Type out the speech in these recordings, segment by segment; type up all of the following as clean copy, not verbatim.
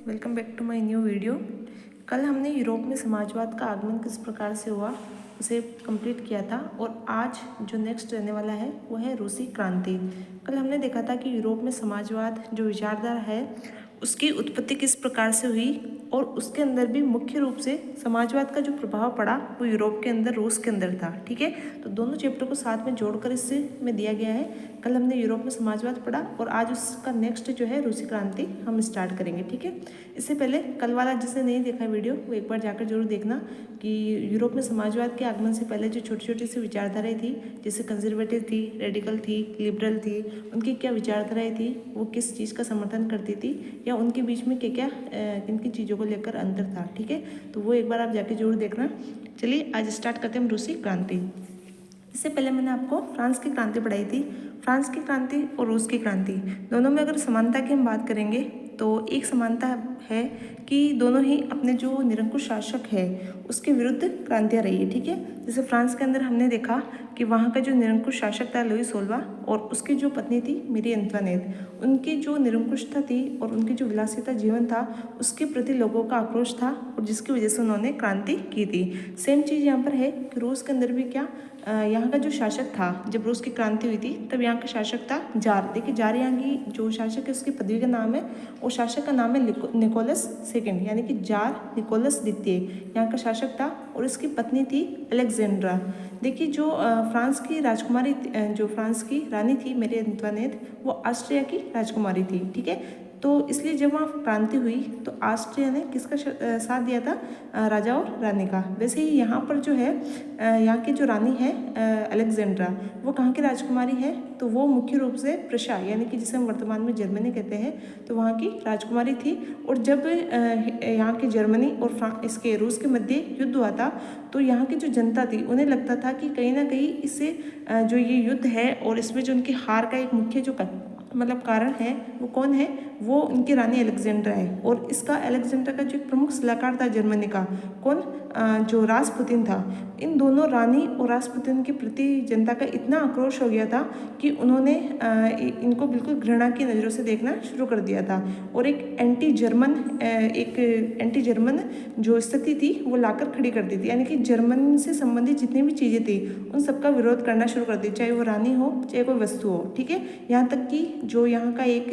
Welcome back to my new video. कल हमने Europe में समाजवाद का आगमन किस प्रकार से हुआ उसे कंप्लीट किया था और आज जो नेक्स्ट रहने वाला है वो है रूसी क्रांति। कल हमने देखा था कि यूरोप में समाजवाद जो विचारधारा है उसकी उत्पत्ति किस प्रकार से हुई और उसके अंदर भी मुख्य रूप से समाजवाद का जो प्रभाव पड़ा वो यूरोप के अंदर रूस के अंदर था। ठीक है, तो दोनों चैप्टर को साथ में जोड़कर इससे में दिया गया है। कल हमने यूरोप में समाजवाद पढ़ा और आज उसका नेक्स्ट जो है रूसी क्रांति हम स्टार्ट करेंगे। ठीक है, इससे पहले कल वाला जिसने नहीं देखा वीडियो वो एक बार जाकर जरूर देखना कि यूरोप में समाजवाद के आगमन से पहले जो छोटी छोटी सी विचारधाराएं थी, जैसे कंजर्वेटिव थी, रेडिकल थी, लिबरल थी, उनकी क्या विचारधाराएं थी, वो किस चीज़ का समर्थन करती थी या उनके बीच में क्या क्या किन किन चीज़ों को लेकर अंतर था। ठीक है, तो वो एक बार आप जाके जरूर देखना। चलिए आज स्टार्ट करते हैं हम रूसी क्रांति। इससे पहले मैंने आपको फ्रांस की क्रांति पढ़ाई थी। फ्रांस की क्रांति और रूस की क्रांति दोनों में अगर समानता की हम बात करेंगे तो एक समानता है कि दोनों ही अपने जो निरंकुश शासक है उसके विरुद्ध क्रांतियाँ रही है। ठीक है, जैसे फ्रांस के अंदर हमने देखा कि वहाँ का जो निरंकुश शासक था लुई 16 और उसकी जो पत्नी थी मेरी एंटवानेट, उनकी जो निरंकुशता थी और उनकी जो विलासिता जीवन था उसके प्रति लोगों का आक्रोश था और जिसकी वजह से उन्होंने क्रांति की थी। सेम चीज़ यहाँ पर है कि रूस के अंदर भी क्या यहाँ का जो शासक था, जब रूस की क्रांति हुई थी तब यहाँ का शासक था जार। देखिए जार यहाँ की जो शासक है उसकी पदवी का नाम है और शासक का नाम है निकोलस सेकंड, यानी कि जार निकोलस द्वितीय यहाँ का शासक था और इसकी पत्नी थी अलेक्जेंड्रा। देखिए जो फ्रांस की राजकुमारी, जो फ्रांस की रानी थी मेरी एंटवानेट, वो ऑस्ट्रिया की राजकुमारी थी। ठीक है, तो इसलिए जब वहाँ क्रांति हुई तो ऑस्ट्रिया ने किसका साथ दिया था, राजा और रानी का। वैसे ही यहाँ पर जो है यहाँ की जो रानी है अलेक्जेंड्रा, वो कहाँ की राजकुमारी है, तो वो मुख्य रूप से प्रशा यानी कि जिसे हम वर्तमान में जर्मनी कहते हैं, तो वहाँ की राजकुमारी थी। और जब यहाँ की जर्मनी और इसके रूस के मध्य युद्ध हुआ था तो यहाँ की जो जनता थी उन्हें लगता था कि कहीं ना कहीं इससे जो ये युद्ध है और इसमें जो उनकी हार का एक मुख्य जो मतलब कारण है वो कौन है, वो उनकी रानी अलेक्जेंड्रा है। और इसका अलेक्जेंड्रा का जो एक प्रमुख सलाहकार था जर्मनी का, कौन, जो रासपुतिन था। इन दोनों रानी और रासपुतिन के प्रति जनता का इतना आक्रोश हो गया था कि उन्होंने इनको बिल्कुल घृणा की नज़रों से देखना शुरू कर दिया था और एक एंटी जर्मन जो स्थिति थी वो लाकर खड़ी कर दी थी, यानी कि जर्मन से संबंधित जितनी भी चीज़ें थी उन सबका विरोध करना शुरू कर दी, चाहे वो रानी हो चाहे कोई वस्तु हो। ठीक है, यहाँ तक कि जो यहाँ का एक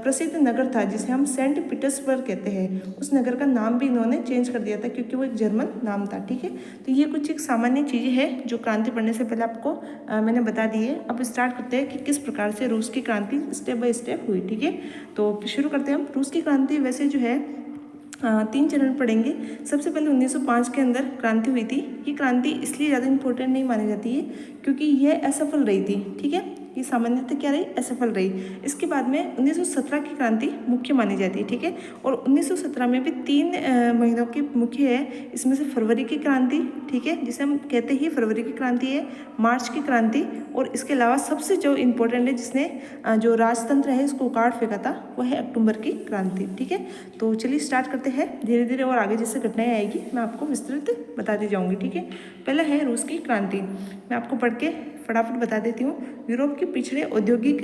प्रसिद्ध नगर था जिसे हम सेंट पीटर्सबर्ग कहते हैं, उस नगर का नाम भी इन्होंने चेंज कर दिया था क्योंकि वो एक जर्मन नाम था। ठीक है, तो ये कुछ एक सामान्य चीज़ें हैं जो क्रांति पढ़ने से पहले आपको मैंने बता दी है। अब स्टार्ट करते हैं कि किस प्रकार से रूस की क्रांति स्टेप बाय स्टेप हुई। ठीक है, तो शुरू करते हैं हम। रूस की क्रांति वैसे जो है 3 चरण पढ़ेंगे। सबसे पहले 1905 के अंदर क्रांति हुई थी। ये क्रांति इसलिए ज़्यादा इंपॉर्टेंट नहीं मानी जाती है क्योंकि यह असफल रही थी। ठीक है, ये सामान्यतः क्या रही, असफल रही। इसके बाद में 1917 की क्रांति मुख्य मानी जाती है। ठीक है, और 1917 में भी 3 महीनों की मुख्य है। इसमें से फरवरी की क्रांति, ठीक है, जिसे हम कहते ही फरवरी की क्रांति है, मार्च की क्रांति, और इसके अलावा सबसे जो इम्पोर्टेंट है जिसने जो राजतंत्र है इसको उखाड़ फेंका था वो है अक्टूबर की क्रांति। ठीक है, तो चलिए स्टार्ट करते हैं। धीरे धीरे और आगे जैसे घटनाएं आएगी मैं आपको विस्तृत बताती जाऊंगी। ठीक है, पहला है रूस की क्रांति। मैं आपको पढ़ के फटाफट बता देती हूँ। यूरोप के पिछड़े औद्योगिक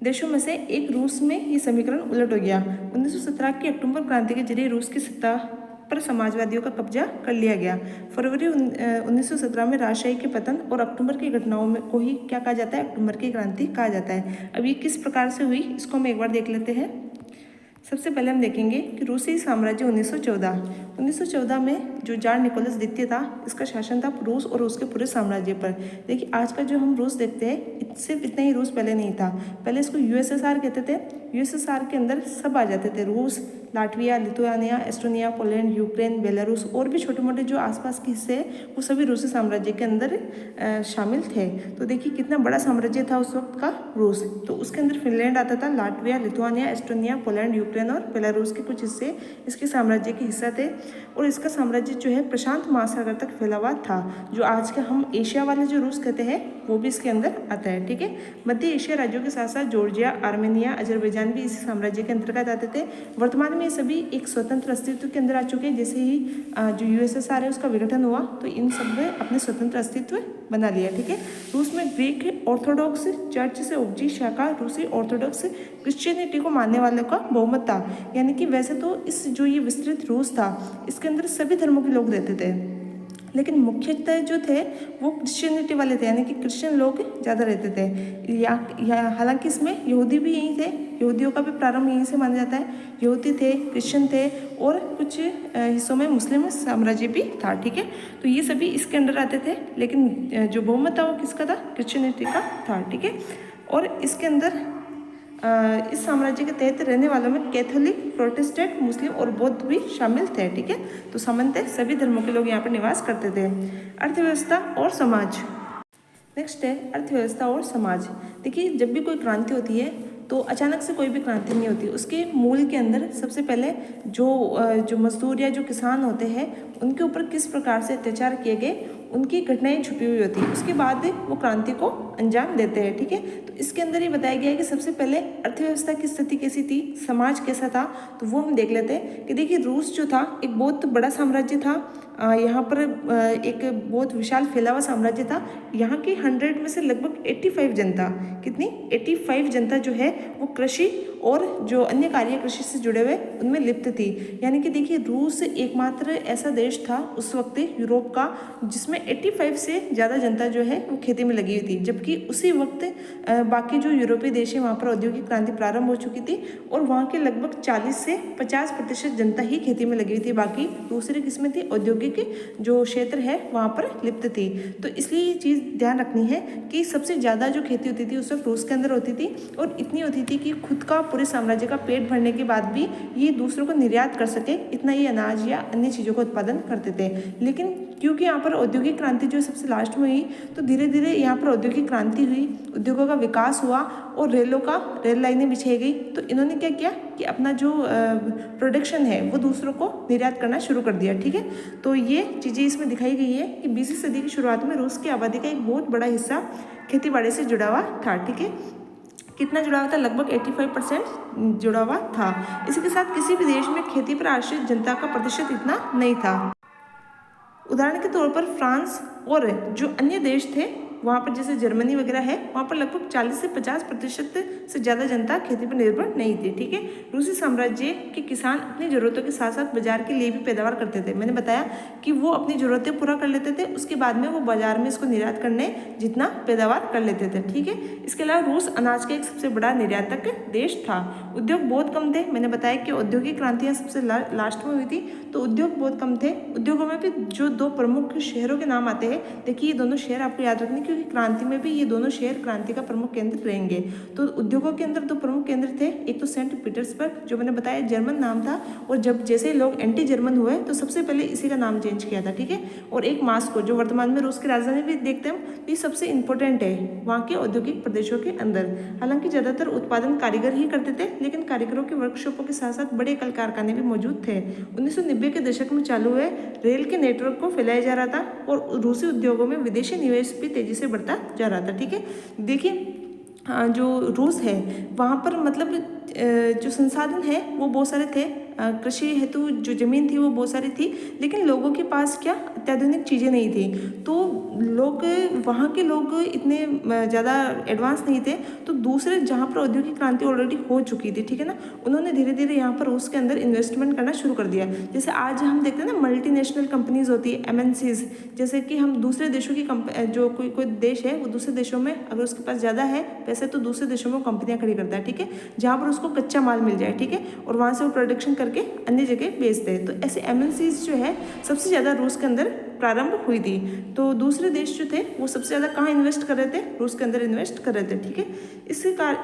देशों में से एक रूस में ये समीकरण उलट हो गया। 1917 की अक्टूबर क्रांति के जरिए रूस की सत्ता पर समाजवादियों का कब्जा कर लिया गया। फरवरी 1917 में राजशाही के पतन और अक्टूबर की घटनाओं में को ही क्या कहा जाता है, अक्टूबर की क्रांति कहा जाता है। अब ये किस प्रकार से हुई इसको हम एक बार देख लेते हैं। सबसे पहले हम देखेंगे कि रूसी साम्राज्य 1914 में जो जार निकोलस द्वितीय था इसका शासन था रूस और उसके पूरे साम्राज्य पर। देखिए आज का जो हम रूस देखते हैं सिर्फ इतना ही रूस पहले नहीं था, पहले इसको यूएसएसआर कहते थे। यूएसएसआर के अंदर सब आ जाते थे, रूस, Latvia, Lithuania, Estonia, Poland, Ukraine, Belarus और भी छोटे मोटे जो आसपास के हिस्से हैं वो सभी रूसी साम्राज्य के अंदर शामिल थे। तो देखिए कितना बड़ा साम्राज्य था उस वक्त का रूस। तो उसके अंदर फिनलैंड आता था, Latvia, Lithuania, Estonia, Poland, Ukraine और बेलारूस के कुछ हिस्से इसके साम्राज्य के हिस्सा थे। और इसका साम्राज्य जो है प्रशांत महासागर तक फैला हुआ था। जो आज का हम एशिया वाले जो रूस कहते हैं वो भी इसके अंदर आता है। ठीक है, मध्य एशिया राज्यों के साथ साथ जॉर्जिया, आर्मेनिया, अजरबैजान अज़रबैजान भी इसी साम्राज्य के अंतर्गत आते थे। वर्तमान में ये सभी एक स्वतंत्र अस्तित्व के अंदर आ चुके हैं। जैसे ही जो यूएसएसआर है उसका विघटन हुआ तो इन सब ने अपने स्वतंत्र अस्तित्व बना लिया। ठीक है, रूस में ग्रीक ऑर्थोडॉक्स चर्च से उपजी शाखा रूसी ऑर्थोडॉक्स क्रिश्चियनिटी को मानने वालों का बहुमत था। यानी कि वैसे तो इस जो ये विस्तृत रूस था इसके अंदर सभी धर्मों के लोग रहते थे, लेकिन मुख्यतः जो थे वो क्रिश्चियनिटी वाले थे, यानी कि क्रिश्चियन लोग ज़्यादा रहते थे। या हालांकि इसमें यहूदी भी यहीं थे, यहूदियों का भी प्रारंभ यहीं से माना जाता है। यहूदी थे, क्रिश्चियन थे और कुछ हिस्सों में मुस्लिम साम्राज्य भी था। ठीक है, तो ये सभी इसके अंडर आते थे, लेकिन जो बहुमत था वो किसका था? क्रिश्चियनिटी का था। ठीक है, और इसके अंदर इस साम्राज्य के तहत रहने वालों में कैथोलिक, प्रोटेस्टेंट, मुस्लिम और बौद्ध भी शामिल थे। ठीक है, तो सामान्यतः सभी धर्मों के लोग यहाँ पर निवास करते थे। अर्थव्यवस्था और समाज, नेक्स्ट है अर्थव्यवस्था और समाज। देखिए, जब भी कोई क्रांति होती है तो अचानक से कोई भी क्रांति नहीं होती। उसके मूल के अंदर सबसे पहले जो मजदूर या जो किसान होते हैं उनके ऊपर किस प्रकार से अत्याचार किए गए उनकी घटनाएं छुपी हुई होती है। उसके बाद वो क्रांति को अंजाम देते हैं। ठीक है, तो इसके अंदर ये बताया गया है कि सबसे पहले अर्थव्यवस्था की स्थिति कैसी थी, समाज कैसा था, तो वो हम देख लेते हैं कि देखिए रूस जो था एक बहुत बड़ा साम्राज्य था। यहाँ पर एक बहुत विशाल फैला हुआ साम्राज्य था। यहाँ की 100 में से लगभग 85 जनता, कितनी 85 जनता जो है वो कृषि और जो अन्य कार्य कृषि से जुड़े हुए उनमें लिप्त थी। यानी कि देखिए रूस एकमात्र ऐसा देश था उस वक्त यूरोप का जिसमें 85 से ज़्यादा जनता जो है वो खेती में लगी हुई थी, जबकि उसी वक्त बाकी जो यूरोपीय देश है वहाँ पर औद्योगिक क्रांति प्रारंभ हो चुकी थी और वहाँ के लगभग 40 से 50% जनता ही खेती में लगी हुई थी, बाकी दूसरी किस्में थी औद्योगिक जो क्षेत्र है वहाँ पर लिप्त थी। तो इसलिए ये चीज़ ध्यान रखनी है कि सबसे ज़्यादा जो खेती होती थी उस वक्त रूस के अंदर होती थी और इतनी होती थी कि खुद का पूरे साम्राज्य का पेट भरने के बाद भी ये दूसरों को निर्यात कर सके, इतना ये अनाज या अन्य चीज़ों का उत्पादन करते थे। लेकिन क्योंकि यहाँ पर औद्योगिक क्रांति जो सबसे लास्ट में हुई तो धीरे धीरे यहाँ पर औद्योगिक क्रांति हुई, उद्योगों का विकास हुआ और रेल लाइनें बिछाई गई। तो इन्होंने क्या किया कि अपना जो प्रोडक्शन है वो दूसरों को निर्यात करना शुरू कर दिया। ठीक है, तो ये चीज़ें इसमें दिखाई गई है कि 20वीं सदी की शुरुआत में रूस की आबादी का एक बहुत बड़ा हिस्सा खेती बाड़ी से जुड़ा हुआ था। ठीक है, कितना जुड़ा हुआ था? लगभग 85% जुड़ा हुआ था। इसी के साथ किसी भी देश में खेती पर आश्रित जनता का प्रतिशत इतना नहीं था। उदाहरण के तौर पर फ्रांस और जो अन्य देश थे वहाँ पर जैसे जर्मनी वगैरह है वहाँ पर लगभग 40 से 50% से ज़्यादा जनता खेती पर निर्भर नहीं थी। ठीक है, रूसी साम्राज्य के किसान अपनी ज़रूरतों के साथ साथ बाजार के लिए भी पैदावार करते थे। मैंने बताया कि वो अपनी ज़रूरतें पूरा कर लेते थे, उसके बाद में वो बाजार में इसको निर्यात करने जितना पैदावार कर लेते थे। ठीक है, इसके अलावा रूस अनाज का एक सबसे बड़ा निर्यातक देश था। उद्योग बहुत कम थे। मैंने बताया कि औद्योगिक क्रांतियाँ सबसे लास्ट में हुई थी तो उद्योग बहुत कम थे। उद्योगों में भी जो दो प्रमुख शहरों के नाम आते हैं, देखिए ये दोनों शहर आपको याद रखने क्योंकि क्रांति में भी ये दोनों शहर क्रांति का प्रमुख केंद्र रहेंगे। तो उद्योगों के अंदर दो प्रमुख केंद्र थे, एक तो सेंट पीटर्सबर्ग जो मैंने बताया जर्मन नाम था और जब जैसे लोग एंटी जर्मन हुए तो सबसे पहले इसी का नाम चेंज किया था। ठीक है, और एक मास्को जो वर्तमान में रूस की राजधानी भी देखते हैं, तो ये सबसे इंपॉर्टेंट है वहाँ के औद्योगिक प्रदेशों के अंदर। हालांकि ज़्यादातर उत्पादन कारीगर ही करते थे, लेकिन कारीगरों के वर्कशॉपों के साथ साथ बड़े कल कारखाने भी मौजूद थे। 1990 के दशक में चालू हुए रेल के नेटवर्क को फैलाया जा रहा था और रूसी उद्योगों में विदेशी निवेश भी तेजी से बढ़ता जा रहा था। ठीक है, देखिए जो रूस है वहाँ पर मतलब जो संसाधन है वो बहुत सारे थे, कृषि हेतु जो ज़मीन थी वो बहुत सारी थी, लेकिन लोगों के पास क्या अत्याधुनिक चीज़ें नहीं थी। तो लोग वहाँ के लोग इतने ज़्यादा एडवांस नहीं थे, तो दूसरे जहाँ पर औद्योगिक क्रांति ऑलरेडी हो चुकी थी, ठीक है ना, उन्होंने धीरे धीरे यहाँ पर उसके अंदर इन्वेस्टमेंट करना शुरू कर दिया। जैसे आज हम देखते हैं ना मल्टीनेशनल कंपनीज होती है MNCs, जैसे कि हम दूसरे देशों की जो कोई देश है वो दूसरे देशों में अगर उसके पास ज़्यादा है वैसे तो दूसरे देशों में कंपनियाँ खड़ी करता है। ठीक है, जहाँ पर उसको कच्चा माल मिल जाए, ठीक है, और वहाँ से वो प्रोडक्शन करके अन्य जगह बेचते हैं। तो ऐसे MNCs जो है सबसे ज़्यादा रूस के अंदर प्रारंभ हुई थी। तो दूसरे देश जो थे वो सबसे ज़्यादा कहाँ इन्वेस्ट कर रहे थे? रूस के अंदर इन्वेस्ट कर रहे थे। ठीक है,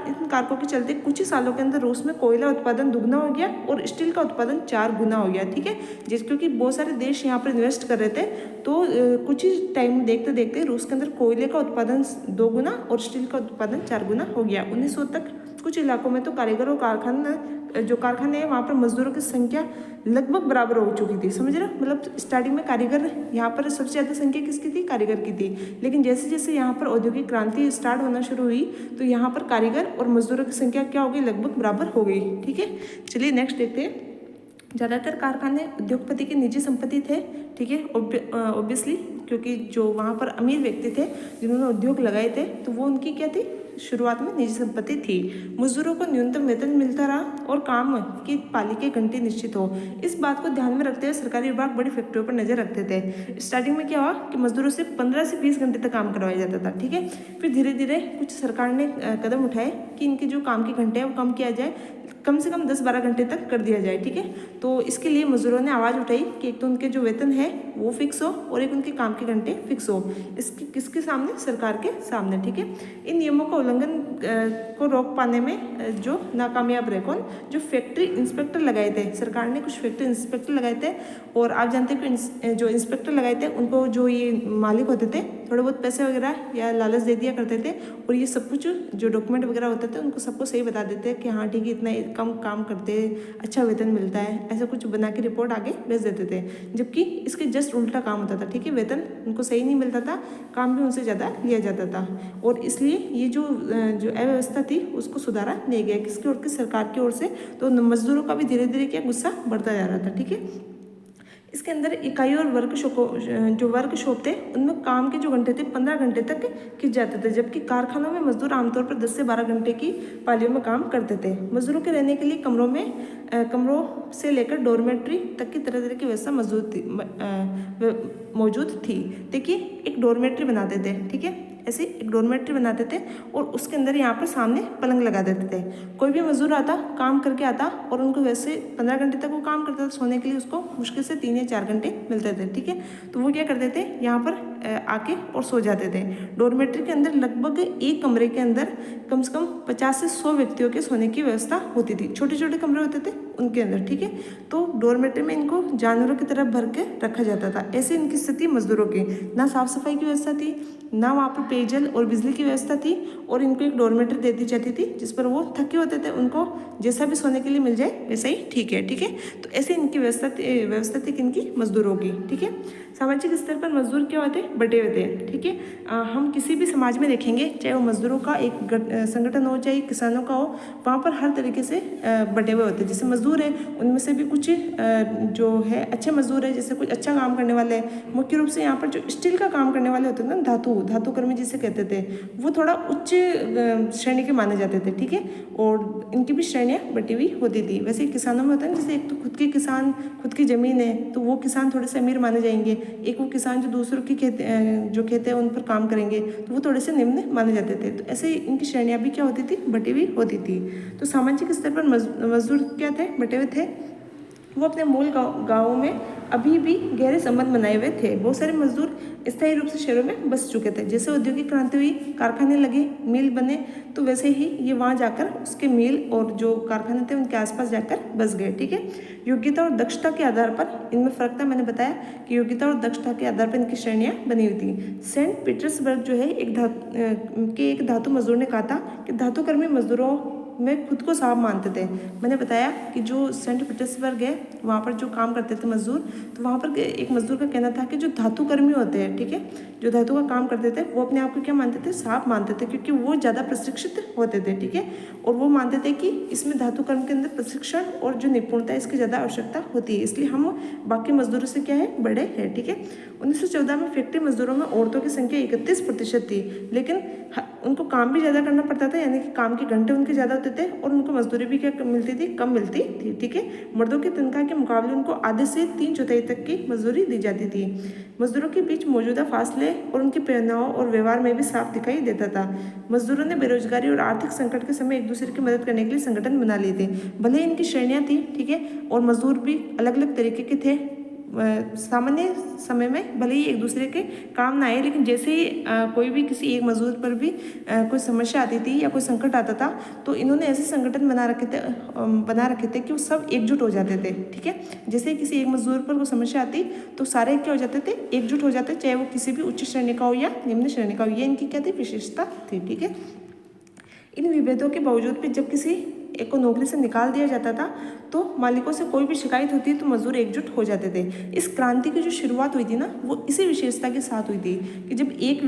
इन कारकों के चलते कुछ ही सालों के अंदर रूस में कोयला उत्पादन दुगना हो गया और स्टील का उत्पादन 4 गुना हो गया। ठीक है, क्योंकि बहुत सारे देश यहाँ पर इन्वेस्ट कर रहे थे, तो कुछ ही टाइम देखते देखते रूस के अंदर कोयले का उत्पादन 2 गुना और स्टील का उत्पादन 4 गुना हो गया। 1900 तक कुछ इलाकों में तो कारीगर और जो कारखाने हैं वहाँ पर मजदूरों की संख्या लगभग बराबर हो चुकी थी। समझ रहे हो, मतलब स्टार्टिंग में कारीगर यहाँ पर सबसे ज़्यादा संख्या किसकी थी, कारीगर की थी। लेकिन जैसे जैसे यहाँ पर औद्योगिक क्रांति स्टार्ट होना शुरू हुई तो यहाँ पर कारीगर और मजदूरों की संख्या क्या हो गई, लगभग बराबर हो गई। ठीक है, चलिए नेक्स्ट देखते हैं। ज़्यादातर कारखाने उद्योगपति की निजी संपत्ति थे। ठीक है, ऑब्वियसली, क्योंकि जो वहाँ पर अमीर व्यक्ति थे जिन्होंने उद्योग लगाए थे तो वो उनकी क्या थी, शुरुआत में निजी संपत्ति थी। मजदूरों को न्यूनतम वेतन मिलता रहा और काम की पाली के घंटे निश्चित हो। इस बात को ध्यान में रखते हुए सरकारी विभाग बड़ी फैक्ट्रियों पर नजर रखते थे। स्टार्टिंग में क्या हुआ कि मजदूरों से 15 से 20 घंटे तक काम करवाया जाता था। ठीक है, फिर धीरे धीरे कुछ सरकार ने कदम उठाए कि इनके जो काम के घंटे हैं वो कम किया जाए, कम से कम 10-12 घंटे तक कर दिया जाए। ठीक है, तो इसके लिए मजदूरों ने आवाज़ उठाई कि एक तो उनके जो वेतन है वो फिक्स हो और एक उनके काम के घंटे फिक्स हो। इसके किसके सामने, सरकार के सामने। ठीक है, इन नियमों का उल्लंघन को रोक पाने में जो नाकामयाब रहे कौन, जो फैक्ट्री इंस्पेक्टर लगाए थे। सरकार ने कुछ फैक्ट्री इंस्पेक्टर लगाए थे और आप जानते हैं कि जो इंस्पेक्टर लगाए थे उनको जो ये मालिक होते थे थोड़े बहुत पैसे वगैरह या लालच दे दिया करते थे और ये सब कुछ जो डॉक्यूमेंट वगैरह होते थे उनको सबको सही बता देते कि हाँ ठीक है, इतना कम काम करते हैं, अच्छा वेतन मिलता है, ऐसा कुछ बना के रिपोर्ट आगे भेज देते थे। जबकि इसके जस्ट उल्टा काम होता था। ठीक है, वेतन उनको सही नहीं मिलता था, काम भी उनसे ज़्यादा लिया जाता था और इसलिए ये जो अव्यवस्था थी उसको सुधारा नहीं गया किसकी ओर की, सरकार की ओर से। तो मजदूरों का भी धीरे धीरे क्या गुस्सा बढ़ता जा रहा था। ठीक है, इसके अंदर इकाई और वर्कशॉप थे उनमें काम के जो घंटे थे 15 घंटे तक खिंच जाते थे, जबकि कारखानों में मजदूर आमतौर पर 10 से 12 घंटे की पालियों में काम करते थे। मजदूरों के रहने के लिए कमरों से लेकर डॉर्मेट्री तक की तरह तरह की व्यवस्था मौजूद थी। देखिए, एक डॉर्मेट्री बनाते थे। ठीक है, ऐसे एक डॉर्मेट्री बनाते थे और उसके अंदर यहाँ पर सामने पलंग लगा देते थे। कोई भी मजदूर आता, काम करके आता और उनको वैसे 15 घंटे तक वो काम करता था, सोने के लिए उसको मुश्किल से 3 या 4 घंटे मिलते थे। ठीक है, तो वो क्या करते थे, यहाँ पर आके और सो जाते थे। डॉर्मेट्री के अंदर लगभग एक कमरे के अंदर कम से कम 50 से 100 व्यक्तियों के सोने की व्यवस्था होती थी। छोटे छोटे कमरे होते थे उनके अंदर। ठीक है, तो डॉर्मेट्री में इनको जानवरों की तरह भर के रखा जाता था। ऐसे इनकी स्थिति मजदूरों की, ना साफ सफाई की व्यवस्था थी, ना वहाँ पर पेयजल और बिजली की व्यवस्था थी और इनको एक डॉर्मेट्री दे दी जाती थी जिस पर वो थके होते थे, उनको जैसा भी सोने के लिए मिल जाए वैसा ही ठीक है। ठीक है, तो ऐसे इनकी व्यवस्था थी इनकी मजदूरों की। ठीक है, सामाजिक स्तर पर मजदूर क्या होते हैं, बटे हुए थे। ठीक है, हम किसी भी समाज में देखेंगे, चाहे वो मजदूरों का एक संगठन हो चाहे किसानों का हो, वहाँ पर हर तरीके से बटे हुए होते हैं। जैसे मजदूर है उनमें से भी कुछ जो है अच्छे मजदूर है, जैसे कुछ अच्छा काम करने वाले हैं। मुख्य रूप से यहाँ पर जो स्टील का काम करने वाले होते हैं ना, धातु कर्मी जिसे कहते थे, वो थोड़ा उच्च श्रेणी के माने जाते थे। ठीक है, और इनकी भी श्रेणियाँ बटी हुई होती थी। वैसे किसानों में होता है जैसे एक तो खुद की ज़मीन है तो वो किसान थोड़े से अमीर माने जाएंगे, एक वो किसान जो दूसरों की खेत है उन पर काम करेंगे तो वो थोड़े से निम्न माने जाते थे। तो ऐसे इनकी श्रेणियाँ भी क्या होती थी, बटी हुई होती थी। तो सामाजिक स्तर पर मजदूर क्या थे, बटे हुए थे। वो अपने मूल गाँवों में अभी भी गहरे संबंध बनाए हुए थे। बहुत सारे मजदूर स्थायी रूप से शहरों में बस चुके थे। जैसे औद्योगिक क्रांति हुई, कारखाने लगे, मिल बने, तो वैसे ही ये वहाँ जाकर उसके मिल और जो कारखाने थे उनके आसपास जाकर बस गए। ठीक है, योग्यता और दक्षता के आधार पर इनमें फर्क था। मैंने बताया कि योग्यता और दक्षता के आधार पर इनकी श्रेणियाँ बनी हुई थी। सेंट पीटर्सबर्ग जो है एक धातु मजदूर ने कहा था कि धातुकर्मी मजदूरों में खुद को साहब मानते थे। मैंने बताया कि जो सेंट पीटर्सबर्ग है वहाँ पर जो काम करते थे मजदूर, तो वहाँ पर एक मजदूर का कहना था कि जो धातु कर्मी होते हैं, ठीक है, जो धातु का काम करते थे, वो अपने आप को क्या मानते थे, साहब मानते थे, क्योंकि वो ज़्यादा प्रशिक्षित होते थे। ठीक है, और वो मानते थे कि इसमें धातु कर्म के अंदर प्रशिक्षण और जो निपुणता है इसकी ज़्यादा आवश्यकता होती है, इसलिए हम बाकी मजदूरों से क्या है, बड़े हैं। ठीक है, 1914 में फैक्ट्री मजदूरों में औरतों की संख्या 31% थी, लेकिन उनको काम भी ज़्यादा करना पड़ता था, यानी कि काम के घंटे उनके ज़्यादा होते थे और उनको मजदूरी भी क्या मिलती थी, कम मिलती थी। ठीक है, मर्दों की तनख्वाह के मुकाबले उनको आधे से 3/4 तक की मजदूरी दी जाती थी। मजदूरों के बीच मौजूदा फासले और उनके प्रेरणाओं और व्यवहार में भी साफ दिखाई देता था। मजदूरों ने बेरोजगारी और आर्थिक संकट के समय एक दूसरे की मदद करने के लिए संगठन बना लिए थे। भले ही इनकी श्रेणियाँ थी, ठीक है, और मजदूर भी अलग अलग तरीके के थे। सामान्य समय में भले ही एक दूसरे के काम ना आए, लेकिन जैसे ही कोई भी किसी एक मजदूर पर भी कोई समस्या आती थी या कोई संकट आता था, तो इन्होंने ऐसे संगठन बना रखे थे कि वो सब एकजुट हो जाते थे। ठीक है, जैसे किसी एक मजदूर पर कोई समस्या आती तो सारे क्या हो जाते थे, एकजुट हो जाते, चाहे वो किसी भी उच्च श्रेणी का हो या निम्न श्रेणी का हो। ये इनकी क्या थी, विशेषता थी। ठीक है, इन विभेदों के बावजूद भी जब किसी एक को नौकरी से निकाल दिया जाता था तो मालिकों से कोई भी शिकायत होती तो मजदूर एकजुट हो जाते थे। इस क्रांति की जो शुरुआत हुई थी ना वो इसी विशेषता के साथ हुई थी कि जब एक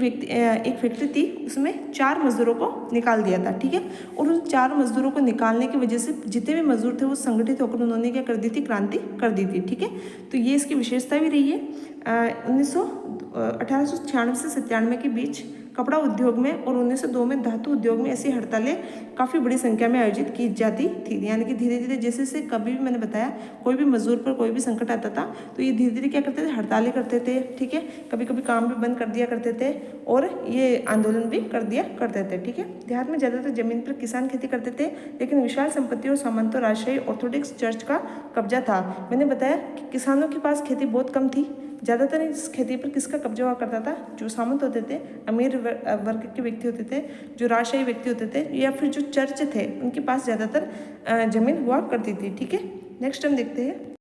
फैक्ट्री थी उसमें 4 मजदूरों को निकाल दिया था, ठीक है। और उन 4 मजदूरों को निकालने की वजह से जितने भी मजदूर थे वो संगठित होकर उन्होंने क्या कर दी थी, क्रांति कर दी थी, ठीक है। तो ये इसकी विशेषता भी रही है। 1896 से 97 के बीच कपड़ा उद्योग में और 1902 में धातु उद्योग में ऐसी हड़तालें काफ़ी बड़ी संख्या में आयोजित की जाती थी। यानी कि धीरे धीरे जैसे जैसे कभी भी मैंने बताया कोई भी मजदूर पर कोई भी संकट आता था तो ये धीरे धीरे क्या करते थे, हड़तालें करते थे, ठीक है। कभी कभी काम भी बंद कर दिया करते थे और ये आंदोलन भी कर दिया करते थे, ठीक है। देहात में ज़्यादातर जमीन पर किसान खेती करते थे लेकिन विशाल संपत्ति और सामंतों राजशाही ऑर्थोडॉक्स चर्च का कब्जा था। मैंने बताया कि किसानों के पास खेती बहुत कम थी। ज़्यादातर इस खेती पर किसका कब्जा हुआ करता था, जो सामंत होते थे, अमीर वर्ग के व्यक्ति होते थे, जो राजशाही व्यक्ति होते थे या फिर जो चर्च थे उनके पास ज़्यादातर जमीन हुआ करती थी, ठीक है। नेक्स्ट हम देखते हैं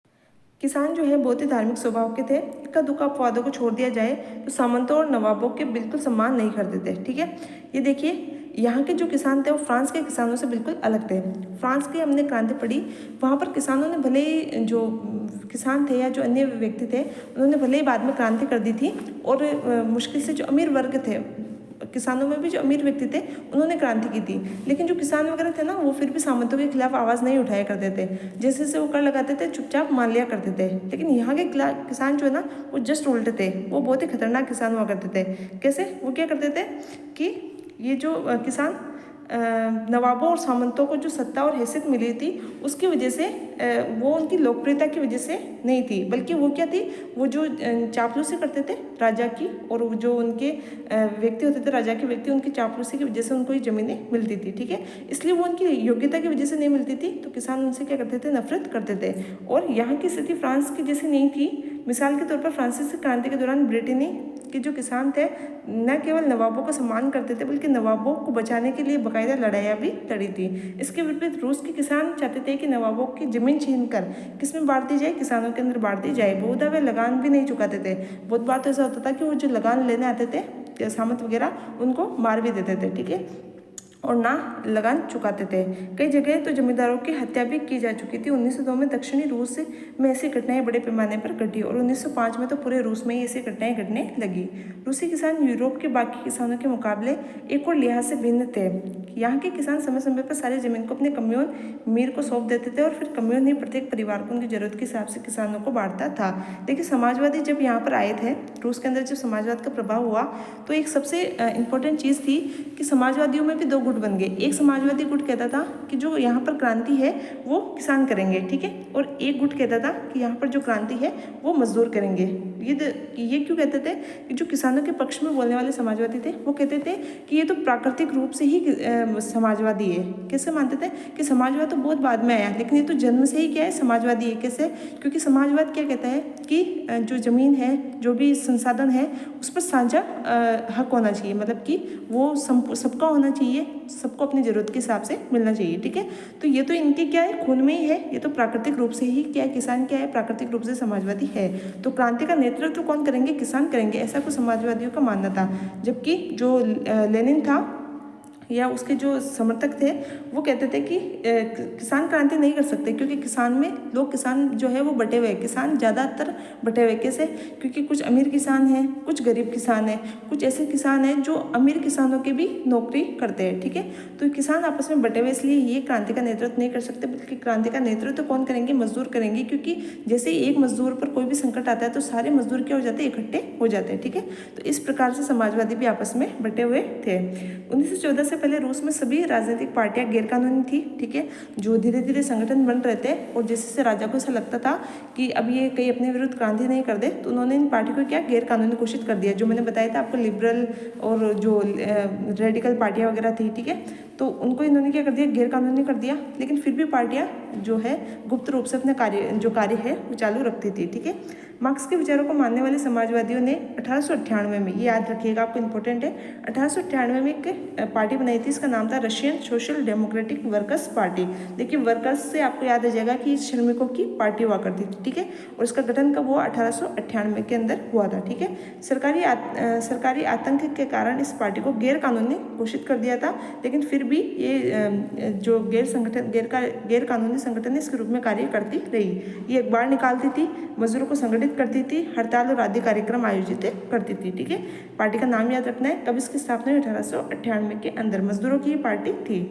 किसान जो है बहुत ही धार्मिक स्वभाव के थे। इक्का दुक्का अपवादों को छोड़ दिया जाए तो सामंतों और नवाबों के बिल्कुल सम्मान नहीं करते थे, ठीक है। ये देखिए यहाँ के जो किसान थे वो फ्रांस के किसानों से बिल्कुल अलग थे। फ्रांस की हमने क्रांति पढ़ी, वहाँ पर किसानों ने भले ही जो किसान थे या जो अन्य व्यक्ति थे उन्होंने भले ही बाद में क्रांति कर दी थी और मुश्किल से जो अमीर वर्ग थे किसानों में भी जो अमीर व्यक्ति थे उन्होंने क्रांति की थी, लेकिन जो किसान वगैरह थे ना वो फिर भी सामंतों के खिलाफ आवाज़ नहीं उठाया करते थे। जैसे जैसे वो कर लगाते थे चुपचाप मान लिया करते थे। लेकिन यहाँ के किसान जो है ना वो जस्ट उल्टे थे, वो बहुत ही खतरनाक किसान हुआ करते थे। कैसे? वो क्या करते थे कि ये जो किसान नवाबों और सामंतों को जो सत्ता और हैसियत मिली थी उसकी वजह से वो उनकी लोकप्रियता की वजह से नहीं थी, बल्कि वो क्या थी, वो जो चापलूसी करते थे राजा की और जो उनके व्यक्ति होते थे राजा के व्यक्ति, उनकी चापलूसी की वजह से उनको ये ज़मीनें मिलती थी, ठीक है। इसलिए वो उनकी योग्यता की वजह से नहीं मिलती थी तो किसान उनसे क्या करते थे, नफरत करते थे। और यहाँ की स्थिति फ्रांस की जैसी नहीं थी। मिसाल के तौर पर फ्रांसीसी क्रांति के दौरान ब्रिटेनी के जो किसान थे न केवल नवाबों का सम्मान करते थे बल्कि नवाबों को बचाने के लिए बाकायदा लड़ाइयाँ भी लड़ी थी। इसके विपरीत रूस के किसान चाहते थे कि नवाबों की जमीन छीन कर किसमें बांट दी जाए, किसानों के अंदर बांट दी जाए। बहुधा वे लगान भी नहीं चुकाते थे। बहुत बार तो ऐसा होता था कि वो जो लगान लेने आते थे सामंत वगैरह उनको मार भी देते थे, ठीक है, और ना लगान चुकाते थे। कई जगह तो जमींदारों की हत्या भी की जा चुकी थी। 1902 में दक्षिणी रूस में ऐसी घटनाएं बड़े पैमाने पर घटी और 1905 में तो पूरे रूस में ही ऐसी घटनाएं घटने लगी। रूसी किसान यूरोप के बाकी किसानों के मुकाबले एक और लिहाज से भिन्न थे। यहाँ के किसान समय समय पर सारी जमीन को अपने कम्यून मीर को सौंप देते थे और फिर कम्यून ही प्रत्येक परिवार को उनकी जरूरत के हिसाब से किसानों को बांटता था। देखिए समाजवादी जब यहाँ पर आए थे, रूस के अंदर जब समाजवाद का प्रभाव हुआ तो एक सबसे इम्पोर्टेंट चीज़ थी कि समाजवादियों में भी 2 गुट बन गए। एक समाजवादी गुट कहता था कि जो यहाँ पर क्रांति है वो किसान करेंगे, ठीक है, और एक गुट कहता था कि यहाँ पर जो क्रांति है वो मजदूर करेंगे। ये क्यों कहते थे कि जो किसानों के पक्ष में बोलने वाले समाजवादी थे वो कहते थे कि ये तो प्राकृतिक रूप से ही समाजवादी है। कैसे मानते थे कि समाजवाद तो बहुत बाद में आया लेकिन ये तो जन्म से ही क्या है, समाजवादी है। कैसे? क्योंकि समाजवाद क्या कहता है कि जो ज़मीन है, जो भी संसाधन है उस पर साझा हक होना चाहिए, मतलब कि वो सबका होना चाहिए, सबको अपनी ज़रूरत के हिसाब से मिलना चाहिए, ठीक है। तो ये तो इनके क्या है, खून में ही है, ये तो प्राकृतिक रूप से ही क्या है, किसान क्या है, प्राकृतिक रूप से समाजवादी है। तो क्रांति का नेतृत्व कौन करेंगे, किसान करेंगे, ऐसा कुछ समाजवादियों का मानना था। जबकि जो लेनिन था या उसके जो समर्थक थे वो कहते थे कि किसान क्रांति नहीं कर सकते क्योंकि किसान में लोग, किसान जो है वो बटे हुए, किसान ज़्यादातर बटे हुए। कैसे? क्योंकि कुछ अमीर किसान हैं, कुछ गरीब किसान हैं, कुछ ऐसे किसान हैं जो अमीर किसानों की भी नौकरी करते हैं, ठीक है। तो किसान आपस में बटे हुए, इसलिए ये क्रांति का नेतृत्व नहीं कर सकते, बल्कि क्रांति का नेतृत्व कौन करेंगे, मजदूर करेंगे। क्योंकि जैसे एक मजदूर पर कोई भी संकट आता है तो सारे मजदूर क्या हो जाते हैं, इकट्ठे हो जाते हैं, ठीक है। तो इस प्रकार से समाजवादी भी आपस में बटे हुए थे। 1914 से पहले रूस में सभी राजनीतिक पार्टियां गैरकानूनी थी, ठीक है, जो धीरे धीरे संगठन बन रहे थे। और जैसे राजा को ऐसा लगता था कि अब ये कहीं अपने विरुद्ध क्रांति नहीं कर दे तो उन्होंने इन पार्टी को क्या, गैरकानूनी घोषित कर दिया। जो मैंने बताया था आपको, लिबरल और जो रेडिकल पार्टियां वगैरह थी, ठीक है, तो उनको इन्होंने क्या कर दिया, गैरकानूनी कर दिया। लेकिन फिर भी पार्टियां जो है गुप्त रूप से अपने कार्य है वो चालू रखती थी, ठीक है। मार्क्स के विचारों को मानने वाले समाजवादियों ने 1898 में, ये याद रखिएगा आपको इम्पोर्टेंट है, 1898 में एक पार्टी बनाई थी, इसका नाम था Russian social democratic workers party. देखिए वर्कर्स से आपको याद आ जाएगा कि श्रमिकों की पार्टी हुआ करती थी, ठीक है। और इसका गठन कब हुआ, 1898 के अंदर हुआ था, ठीक है। सरकारी आतंक के कारण इस पार्टी को गैर कानूनी घोषित कर दिया था, लेकिन फिर भी ये जो गैर कानूनी संगठन है इसके रूप में कार्य करती रही। ये अखबार निकालती थी, मजदूरों को संगठित करती थी, हड़ताल और आदि कार्यक्रम आयोजित करती थी। ठीक है, पार्टी का नाम याद रखना है। कब इसकी स्थापना 1898 के अंदर मजदूरों की पार्टी थी।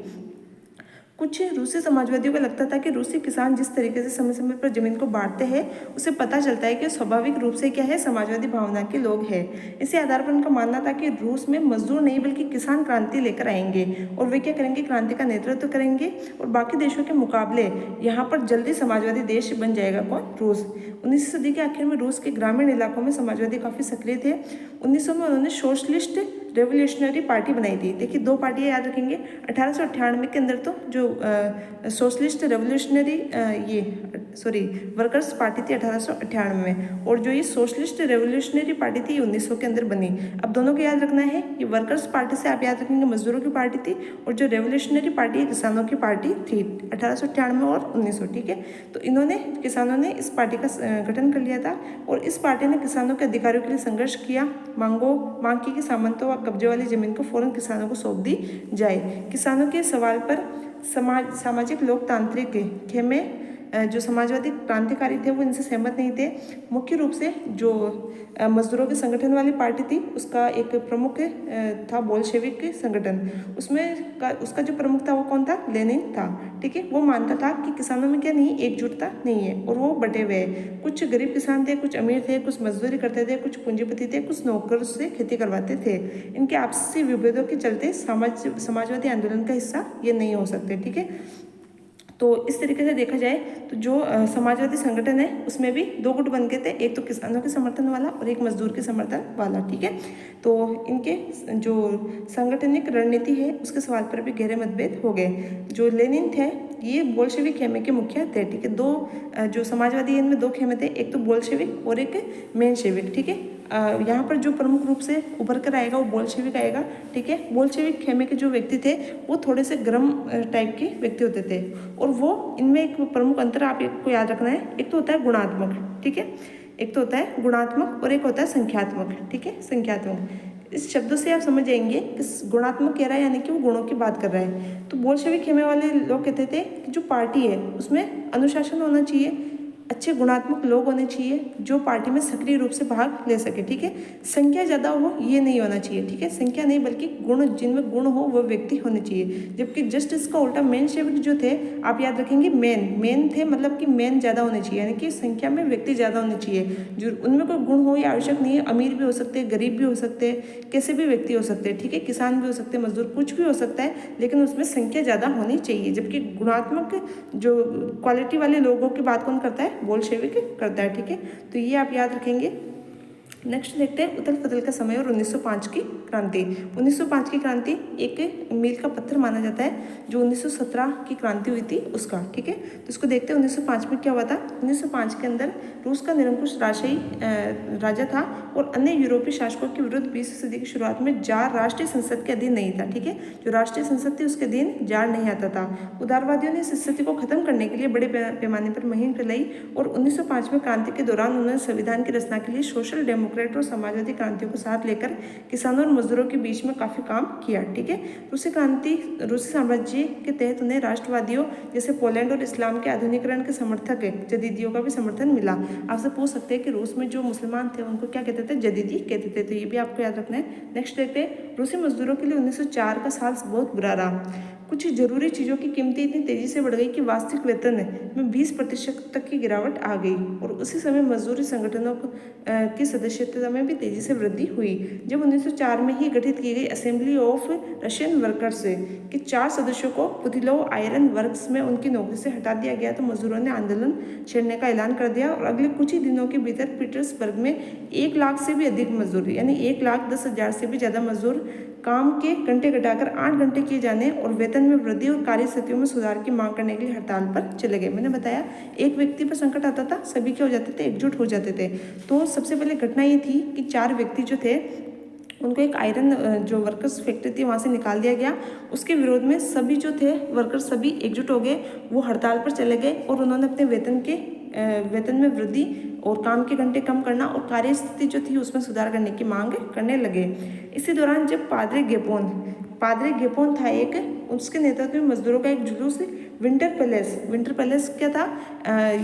कुछ रूसी समाजवादियों को लगता था कि रूसी किसान जिस तरीके से समय समय पर जमीन को बांटते हैं उससे पता चलता है कि स्वाभाविक रूप से क्या है, समाजवादी भावना के लोग हैं। इसी आधार पर उनका मानना था कि रूस में मजदूर नहीं बल्कि किसान क्रांति लेकर आएंगे और वे क्या करेंगे, क्रांति का नेतृत्व करेंगे और बाकी देशों के मुकाबले यहाँ पर जल्दी समाजवादी देश बन जाएगा कौन, रूस। 19वीं सदी के आखिर में रूस के ग्रामीण इलाकों में समाजवादी काफ़ी सक्रिय थे। 1900 में उन्होंने सोशलिस्ट रेवोल्यूशनरी पार्टी बनाई थी। देखिए दो पार्टियां याद रखेंगे। 1898 के अंदर तो जो सोशलिस्ट रेवोल्यूशनरी वर्कर्स पार्टी थी 1898 में, और जो ये सोशलिस्ट रेवोल्यूशनरी पार्टी थी 1900 के अंदर बनी। अब दोनों को याद रखना है। ये वर्कर्स पार्टी से आप याद रखेंगे मजदूरों की पार्टी थी, और जो रेवोल्यूशनरी पार्टी किसानों की पार्टी थी 1898 और 1900। ठीक है, तो किसानों ने इस पार्टी का गठन कर लिया था और इस पार्टी ने किसानों के अधिकारों के लिए संघर्ष किया। मांग की कि सामंतों व कब्जे वाली जमीन को फौरन किसानों को सौंप दी जाए। किसानों के सवाल पर सामाजिक लोकतांत्रिक खेमे जो समाजवादी क्रांतिकारी थे वो इनसे सहमत नहीं थे। मुख्य रूप से जो मजदूरों के संगठन वाली पार्टी थी उसका एक प्रमुख था बोल्शेविक संगठन। उसका जो प्रमुख था वो कौन था, लेनिन था। ठीक है, वो मानता था कि किसानों में क्या नहीं, एकजुटता नहीं है और वो बटे हुए हैं। कुछ गरीब किसान थे, कुछ अमीर थे, कुछ मजदूरी करते थे, कुछ पूंजीपति थे, कुछ नौकर से खेती करवाते थे। इनके आपसी विभेदों के चलते समाजवादी आंदोलन का हिस्सा ये नहीं हो सकते। ठीक है, तो इस तरीके से देखा जाए तो जो समाजवादी संगठन है उसमें भी दो गुट बन गए थे, एक तो किसानों के समर्थन वाला और एक मजदूर के समर्थन वाला। ठीक है, तो इनके जो सांगठनिक रणनीति है उसके सवाल पर भी गहरे मतभेद हो गए। जो लेनिन थे ये बोल्शेविक खेमे के मुखिया थे। ठीक है, दो जो समाजवादी है इनमें दो खेमे थे, एक तो बोल्शेविक और एक मेनशेविक। ठीक है, यहाँ पर जो प्रमुख रूप से उभर कर आएगा वो बोल्शेविक आएगा। ठीक है, बोल्शेविक खेमे के जो व्यक्ति थे वो थोड़े से गर्म टाइप के व्यक्ति होते थे और वो इनमें एक प्रमुख अंतर आप एक को याद रखना है। एक तो होता है गुणात्मक, ठीक है, एक तो होता है गुणात्मक और एक होता है संख्यात्मक। ठीक है, संख्यात्मक इस शब्दों से आप समझ जाएंगे कि गुणात्मक कह रहा है यानी कि वो गुणों की बात कर रहा है। तो बोल्शेविक खेमे वाले लोग कहते थे कि जो पार्टी है उसमें अनुशासन होना चाहिए, अच्छे गुणात्मक लोग होने चाहिए जो पार्टी में सक्रिय रूप से भाग ले सके। ठीक है, संख्या ज़्यादा हो ये नहीं होना चाहिए। ठीक है, संख्या नहीं बल्कि गुण, जिनमें गुण हो वो व्यक्ति होने चाहिए। जबकि जस्ट इसका उल्टा मेनशेविक जो थे आप याद रखेंगे, मेन थे मतलब कि मेन ज़्यादा होने चाहिए, यानी कि संख्या में व्यक्ति ज़्यादा होने चाहिए। जो उनमें कोई गुण हो ये आवश्यक नहीं है, अमीर भी हो सकते हैं, गरीब भी हो सकते हैं, कैसे भी व्यक्ति हो सकते हैं। ठीक है, किसान भी हो सकते हैं, मजदूर, कुछ भी हो सकता है, लेकिन उसमें संख्या ज़्यादा होनी चाहिए। जबकि गुणात्मक जो क्वालिटी वाले लोगों की बात कौन करता है, बोल्शेविक करता है। ठीक है, तो ये आप याद रखेंगे। नेक्स्ट देखते हैं उथल पुथल का समय और 1905 की क्रांति। 1905 की क्रांति एक मील का पत्थर माना जाता है जो 1917 की क्रांति हुई थी उसका। ठीक है, तो इसको देखते हैं 1905 में क्या हुआ था। 1905 के अंदर रूस का निरंकुश राजशाही राजा था और अन्य यूरोपीय शासकों के विरुद्ध 20वीं सदी की शुरुआत में जार राष्ट्रीय संसद के अधीन नहीं था। ठीक है, जो राष्ट्रीय संसद थी उसके अधीन जार नहीं आता था। उदारवादियों ने इस स्थिति को खत्म करने के लिए बड़े पैमाने पर मुहिम चलाई और 1905 में क्रांति के दौरान उन्होंने संविधान की रचना के लिए सोशल डेमोक्रेट और समाजवादी क्रांतियों को साथ लेकर किसानों और मजदूरों के बीच में काफ़ी काम किया। ठीक है, रूसी साम्राज्य के तहत उन्हें राष्ट्रवादियों जैसे पोलैंड और इस्लाम के आधुनिकीकरण के समर्थक जदीदियों का भी समर्थन मिला। आपसे पूछ सकते हैं कि रूस में जो मुसलमान थे उनको क्या कहते थे, जदीदी कहते थे, तो ये भी आपको याद रखना है। नेक्स्ट देखते हैं रूसी मजदूरों के लिए 1904 का साल बहुत बुरा रहा। कुछ जरूरी चीज़ों की कीमतें इतनी तेज़ी से बढ़ गई कि वास्तविक वेतन में 20% तक की गिरावट आ गई और उसी समय मजदूरी संगठनों की सदस्यता में भी तेज़ी से वृद्धि हुई। जब 1904 में ही गठित की गई असेंबली ऑफ रशियन वर्कर्स के 4 सदस्यों को पुतिलोव आयरन वर्क्स में उनकी नौकरी से हटा दिया गया तो मजदूरों ने आंदोलन छेड़ने का ऐलान कर दिया और अगले कुछ ही दिनों के भीतर पीटर्सबर्ग में 1 लाख से भी अधिक मजदूर यानी 1,10,000 से भी ज़्यादा मजदूर काम के घंटे घटाकर 8 घंटे किए जाने और वेतन में वृद्धि और कार्य स्थितियों में सुधार की मांग करने के लिए हड़ताल पर चले गए। मैंने बताया एक व्यक्ति पर संकट आता था सभी क्या हो जाते थे, एकजुट हो जाते थे। तो सबसे पहले घटना ये थी कि 4 व्यक्ति जो थे उनको एक आयरन जो वर्कर्स फैक्ट्री थी वहाँ से निकाल दिया गया। उसके विरोध में सभी जो थे वर्कर्स सभी एकजुट हो गए, वो हड़ताल पर चले गए और उन्होंने अपने वेतन में वृद्धि और काम के घंटे कम करना और कार्य स्थिति जो थी उसमें सुधार करने की मांग करने लगे। इसी दौरान जब पाद्रे गेपोन था एक उसके नेतृत्व में मजदूरों का एक जुलूस विंटर पैलेस क्या था,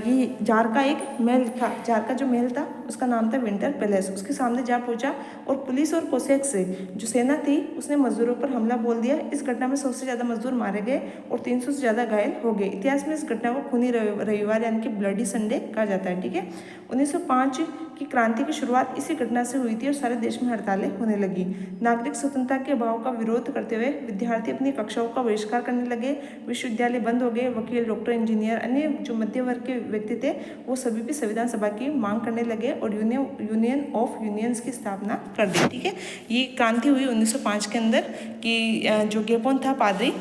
ये जार का एक महल था, जार का जो महल था उसका नाम था विंटर पैलेस, उसके सामने जा पहुंचा और पुलिस और कोसैक से जो सेना थी उसने मजदूरों पर हमला बोल दिया। इस घटना में 100 से ज़्यादा मजदूर मारे गए और 300 से ज़्यादा घायल हो गए। इतिहास में इस घटना को खूनी रविवार यानी कि ब्लडी संडे कहा जाता है। ठीक है, 1905 की क्रांति की शुरुआत इसी घटना से हुई थी और सारे देश में हड़तालें होने लगी। नागरिक स्वतंत्रता के अभाव का विरोध करते हुए विद्यार्थी अपनी कक्षाओं का बहिष्कार करने लगे, विश्वविद्यालय बंद हो गए, वकील, डॉक्टर, इंजीनियर, अन्य जो मध्य वर्ग के व्यक्ति थे वो सभी भी संविधान सभा की मांग करने लगे और यूनियन ऑफ यूनियंस की स्थापना कर दी। ठीक है, ये क्रांति हुई 1905 के अंदर कि जो गेपोन था पादरी,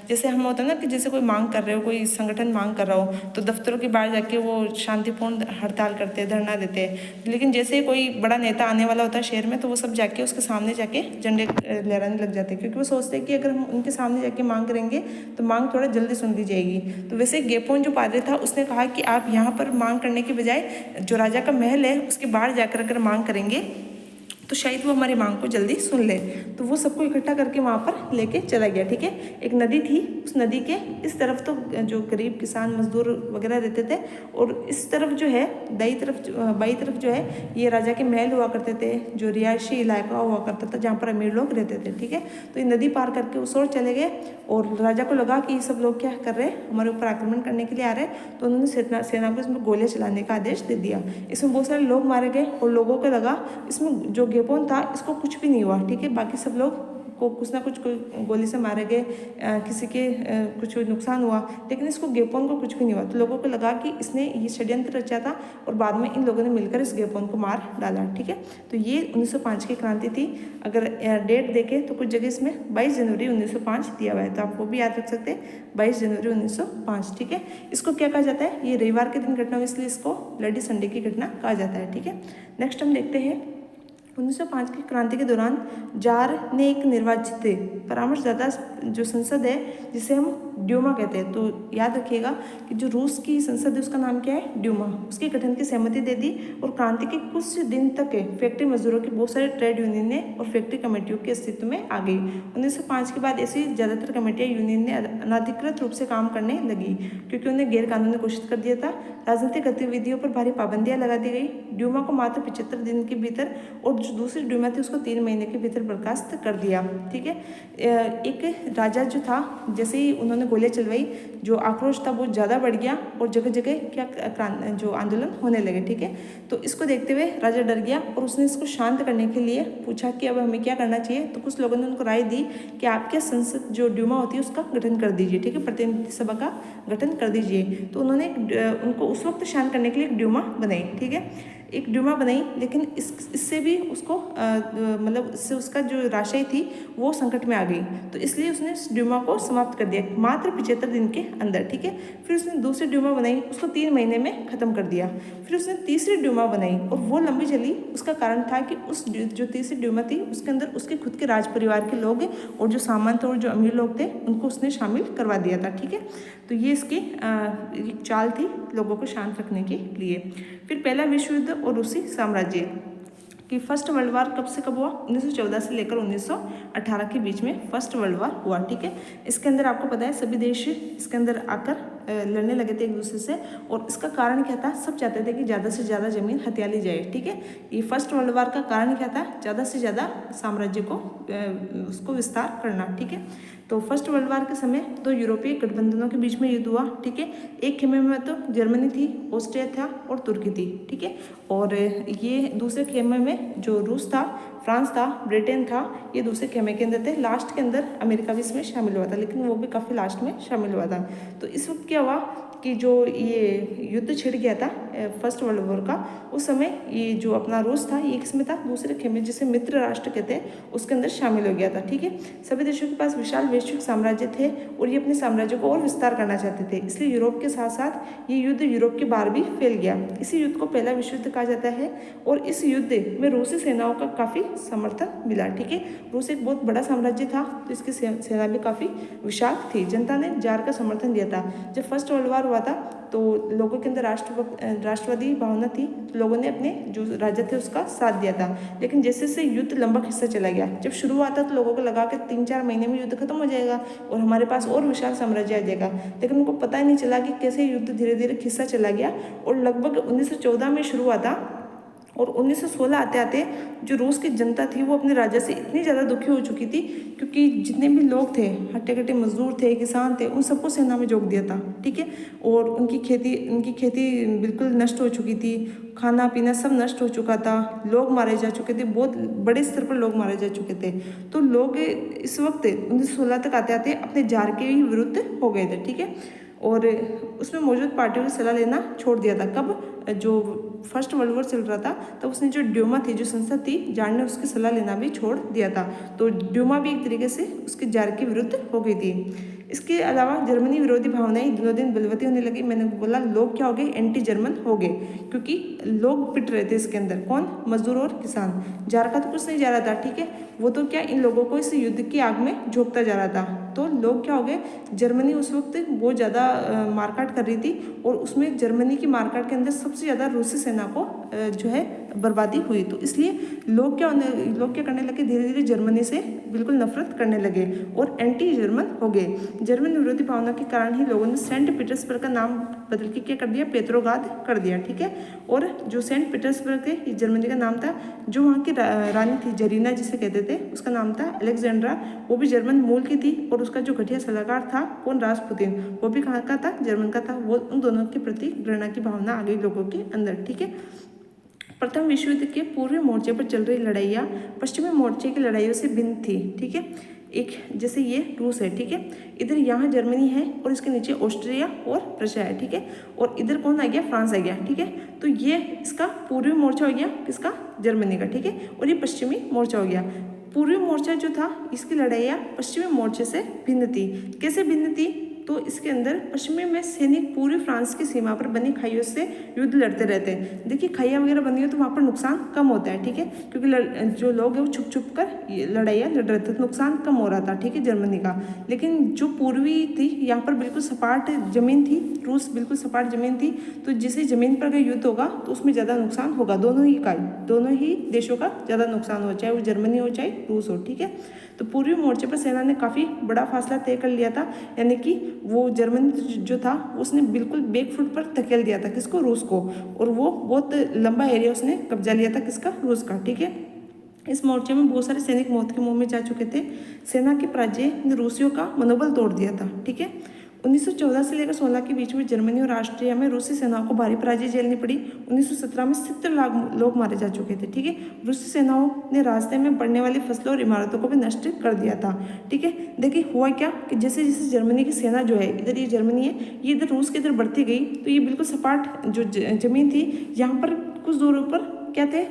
जैसे हम होता है ना कि जैसे कोई मांग कर रहे हो, कोई संगठन मांग कर रहा हो तो दफ्तरों के बाहर जाके वो शांतिपूर्ण हड़ताल करते हैं, धरना देते हैं। लेकिन जैसे कोई बड़ा नेता आने वाला होता है शहर में तो वो सब जाके उसके सामने जाके झंडे लहराने लग जाते हैं, क्योंकि वो सोचते हैं कि अगर हम उनके सामने जाके मांग करेंगे तो मांग थोड़ा जल्दी सुन ली जाएगी। तो वैसे गेपोन जो पादरी था उसने कहा कि आप यहाँ पर मांग करने के बजाय जो राजा का महल है उसके बाहर जाकर अगर मांग करेंगे तो शायद वो हमारी मांग को जल्दी सुन ले। तो वो सबको इकट्ठा करके वहाँ पर लेके चला गया। ठीक है, एक नदी थी, उस नदी के इस तरफ तो जो गरीब किसान मजदूर वगैरह रहते थे और इस तरफ जो है बाई तरफ जो है ये राजा के महल हुआ करते थे, जो रिहायशी इलाका हुआ करता था जहाँ पर अमीर लोग रहते थे। ठीक है, तो ये नदी पार करके उस ओर चले गए और राजा को लगा कि ये सब लोग क्या कर रहे हैं, हमारे ऊपर आक्रमण करने के लिए आ रहे हैं। तो उन्होंने सेना को इसमें गोलियाँ चलाने का आदेश दे दिया। इसमें बहुत सारे लोग मारे गए और लोगों को लगा इसमें जो गेपोन था इसको कुछ भी नहीं हुआ। ठीक है, बाकी सब लोग को कुछ ना कुछ कोई गोली से मारे गए, किसी के कुछ नुकसान हुआ, लेकिन इसको गेपोन को कुछ भी नहीं हुआ। तो लोगों को लगा कि इसने ये षड्यंत्र रचा था और बाद में इन लोगों ने मिलकर इस गेपोन को मार डाला। ठीक है, तो ये 1905 की क्रांति थी। अगर डेट देखें तो कुछ जगह इसमें 22 जनवरी 1905 दिया हुआ है, तो आप वो भी याद रख सकते हैं 22 जनवरी 1905। ठीक है, इसको क्या कहा जाता है, ये रविवार के दिन घटना हुई इसलिए इसको ब्लडी संडे की घटना कहा जाता है। ठीक है, नेक्स्ट हम देखते हैं 1905 की क्रांति के दौरान जार ने एक निर्वाचित परामर्शदाता जो संसद है जिसे हम ड्यूमा कहते हैं, तो याद रखिएगा कि जो रूस की संसद है उसका नाम क्या है, ड्यूमा, उसके गठन की सहमति दे दी और क्रांति के कुछ दिन तक फैक्ट्री मजदूरों की बहुत सारे ट्रेड यूनियनें और फैक्ट्री कमेटियों के अस्तित्व में आ गई। 1905 के बाद ऐसी ज़्यादातर कमेटियाँ यूनियन ने अनाधिकृत रूप से काम करने लगी क्योंकि उन्हें गैर कानूनी घोषित कर दिया था। राजनीतिक गतिविधियों पर भारी पाबंदियाँ लगा दी गई। ड्यूमा को मात्र 75 दिन के भीतर और जो दूसरी ड्यूमा थी उसको 3 महीने के भीतर बर्खास्त कर दिया। ठीक है, एक राजा जो था जैसे ही उन्होंने गोलियां चलवाई, जो आक्रोश था वो ज़्यादा बढ़ गया और जगह जगह क्या जो आंदोलन होने लगे। ठीक है, तो इसको देखते हुए राजा डर गया और उसने इसको शांत करने के लिए पूछा कि अब हमें क्या करना चाहिए। तो कुछ लोगों ने उनको राय दी कि आपके संसद जो ड्यूमा होती है उसका गठन कर दीजिए। ठीक है, प्रतिनिधि सभा का गठन कर दीजिए। तो उन्होंने उनको उस वक्त शांत करने के लिए एक ड्यूमा बनाई। ठीक है, एक ड्यूमा बनाई, लेकिन इससे भी उसको मतलब इससे उसका जो राशि थी वो संकट में आ गई, तो इसलिए उसने इस ड्यूमा को समाप्त कर दिया मात्र 75 दिन के अंदर। ठीक है, फिर उसने दूसरी ड्यूमा बनाई, उसको 3 महीने में ख़त्म कर दिया। फिर उसने तीसरी ड्यूमा बनाई और वो लंबी चली। उसका कारण था कि उस जो तीसरी ड्यूमा थी उसके अंदर उसके खुद के राज परिवार के लोग और जो सामंत और जो अमीर लोग थे उनको उसने शामिल करवा दिया था। ठीक है, तो ये इसकी एक चाल थी लोगों को शांत रखने के लिए। फिर पहला विश्व युद्ध और रूसी साम्राज्य कि फर्स्ट वर्ल्ड वार कब से कब हुआ, 1914 से लेकर 1918 के बीच में फर्स्ट वर्ल्ड वार हुआ। ठीक है, इसके अंदर आपको पता है सभी देश इसके अंदर आकर लड़ने लगे थे एक दूसरे से, और इसका कारण क्या था, सब चाहते थे कि ज़्यादा से ज़्यादा ज़मीन हथिया ली जाए। ठीक है, ये फर्स्ट वर्ल्ड वार का कारण क्या था, ज़्यादा से ज़्यादा साम्राज्य को उसको विस्तार करना। ठीक है, तो फर्स्ट वर्ल्ड वार के समय 2 यूरोपीय गठबंधनों के बीच में युद्ध हुआ। ठीक है, एक खेमे में तो जर्मनी थी, ऑस्ट्रिया था और तुर्की थी। ठीक है, और ये दूसरे खेमे में जो रूस था, फ्रांस था, ब्रिटेन था, ये दूसरे खेमे के अंदर थे। लास्ट के अंदर अमेरिका भी इसमें शामिल हुआ था, लेकिन वो भी काफ़ी लास्ट में शामिल हुआ था। तो इस वक्त क्या हुआ कि जो ये युद्ध छिड़ गया था फर्स्ट वर्ल्ड वॉर का, उस समय ये जो अपना रूस था ये किसमें था, दूसरे खेमे जिसे मित्र राष्ट्र कहते हैं उसके अंदर शामिल हो गया था। ठीक है, सभी देशों के पास विशाल वैश्विक साम्राज्य थे और ये अपने साम्राज्य को और विस्तार करना चाहते थे, इसलिए यूरोप के साथ साथ ये युद्ध यूरोप के बाहर भी फैल गया। इसी युद्ध को पहला विश्व युद्ध कहा जाता है और इस युद्ध में रूसी सेनाओं का काफ़ी समर्थन मिला। ठीक है, रूस एक बहुत बड़ा साम्राज्य था तो इसकी सेना भी काफ़ी विशाल थी। जनता ने जार का समर्थन दिया था। जब फर्स्ट वर्ल्ड वार हुआ था तो लोगों के अंदर राष्ट्रवादी भावना थी, तो लोगों ने अपने जो राजा थे उसका साथ दिया था। लेकिन जैसे जैसे युद्ध लंबा खिस्सा चला गया, जब शुरू हुआ था तो लोगों को लगा कि 3-4 महीने में युद्ध खत्म हो जाएगा और हमारे पास और विशाल साम्राज्य आ जाएगा, लेकिन उनको पता ही नहीं चला कि कैसे युद्ध धीरे धीरे खिस्सा चला गया और लगभग 1914 में शुरू हुआ था और 1916 आते आते जो रूस की जनता थी वो अपने राजा से इतनी ज़्यादा दुखी हो चुकी थी, क्योंकि जितने भी लोग थे, हट्टे कट्टे मजदूर थे, किसान थे, उन सबको सेना में झोंक दिया था, ठीक है। और उनकी खेती बिल्कुल नष्ट हो चुकी थी, खाना पीना सब नष्ट हो चुका था, लोग मारे जा चुके थे, बहुत बड़े स्तर पर लोग मारे जा चुके थे। तो लोग इस वक्त 1916 तक आते आते अपने जार के ही विरुद्ध हो गए थे, ठीक है। और उसमें मौजूद पार्टियों की सलाह लेना छोड़ दिया था। कब? जो फर्स्ट वर्ल्ड वॉर चल रहा था तब उसने जो ड्यूमा थी, जो संसद थी, जार ने उसकी सलाह लेना भी छोड़ दिया था। तो ड्यूमा भी एक तरीके से उसके जार के विरुद्ध हो गई थी। इसके अलावा जर्मनी विरोधी भावनाएं दिनों दिन बलवती होने लगी। मैंने बोला लोग क्या हो गए, एंटी जर्मन हो गए, क्योंकि लोग पिट रहे थे इसके अंदर। कौन? मजदूर और किसान। जार का तो कुछ नहीं जा रहा था, ठीक है, वो तो क्या इन लोगों को इस युद्ध की आग में झोंकता जा रहा था। तो लोग क्या हो गए, जर्मनी उस वक्त बहुत ज़्यादा मारकाट कर रही थी और उसमें जर्मनी की मारकाट के अंदर सबसे ज़्यादा रूसी सेना को जो है बर्बादी हुई। तो इसलिए लोग क्या करने लगे, धीरे धीरे जर्मनी से बिल्कुल नफरत करने लगे और एंटी जर्मन हो गए। जर्मन विरोधी भावना के कारण ही लोगों ने सेंट पीटर्सबर्ग का नाम बदल के क्या कर दिया, पेत्रोग्राद कर दिया, ठीक है। और जो सेंट पीटर्सबर्ग थे, ये जर्मनी का नाम था। जो वहाँ की रानी थी, जरीना जिसे कहते थे, उसका नाम था अलेक्जेंड्रा, वो भी जर्मन मूल की थी। और उसका जो घटिया सलाहकार था कौन, रासपुतिन, वो भी कहाँ का था, जर्मन का था। वो उन दोनों के प्रति घृणा की भावना आ गई लोगों के अंदर, ठीक है। प्रथम विश्व युद्ध के पूर्वी मोर्चे पर चल रही लड़ाइयाँ पश्चिमी मोर्चे की लड़ाइयों से भिन्न थी, ठीक है। एक जैसे ये रूस है, ठीक है, इधर यहाँ जर्मनी है और इसके नीचे ऑस्ट्रिया और रशिया है, ठीक है। और इधर कौन आ गया, फ्रांस आ गया, ठीक है। तो ये इसका पूर्वी मोर्चा हो गया, किसका, जर्मनी का, ठीक है। और ये पश्चिमी मोर्चा हो गया। पूर्वी मोर्चा जो था इसकी लड़ाइयाँ पश्चिमी मोर्चे से भिन्न थी। कैसे भिन्न थी? तो इसके अंदर पश्चिमी में सैनिक पूरी फ्रांस की सीमा पर बनी खाइयों से युद्ध लड़ते रहते हैं। देखिए खाइयाँ वगैरह बनी हो तो वहाँ पर नुकसान कम होता है, ठीक है, क्योंकि जो लोग हैं वो छुप छुप कर लड़ाइयाँ लड़ रहे थे, तो नुकसान कम हो रहा था, ठीक है, जर्मनी का। लेकिन जो पूर्वी थी यहाँ पर बिल्कुल सपाट जमीन थी, रूस बिल्कुल सपाट जमीन थी, तो जिस जमीन पर अगर युद्ध होगा तो उसमें ज़्यादा नुकसान होगा, दोनों ही देशों का ज़्यादा नुकसान हो, चाहे वो जर्मनी हो चाहे रूस हो, ठीक है। तो पूर्वी मोर्चे पर सेना ने काफ़ी बड़ा फासला तय कर लिया था, यानी कि वो जर्मनी जो था उसने बिल्कुल बैक फुट पर धकेल दिया था, किसको, रूस को। और वो बहुत लंबा एरिया उसने कब्जा लिया था, किसका, रूस का, ठीक है। इस मोर्चे में बहुत सारे सैनिक मौत के मुंह में जा चुके थे। सेना की पराजय ने रूसियों का मनोबल तोड़ दिया था, ठीक है। 1914 से लेकर 16 के बीच में जर्मनी और ऑस्ट्रिया में रूसी सेनाओं को भारी पराजय झेलनी पड़ी। 1917 में 70 लाख लोग मारे जा चुके थे, ठीक है। रूसी सेनाओं ने रास्ते में पड़ने वाली फसलों और इमारतों को भी नष्ट कर दिया था, ठीक है। देखिए हुआ क्या कि जैसे जैसे जर्मनी की सेना जो है, इधर ये जर्मनी है, ये इधर रूस के इधर बढ़ती गई, तो ये बिल्कुल सपाट जो जमीन थी, यहाँ पर कुछ दूर ऊपर क्या थे,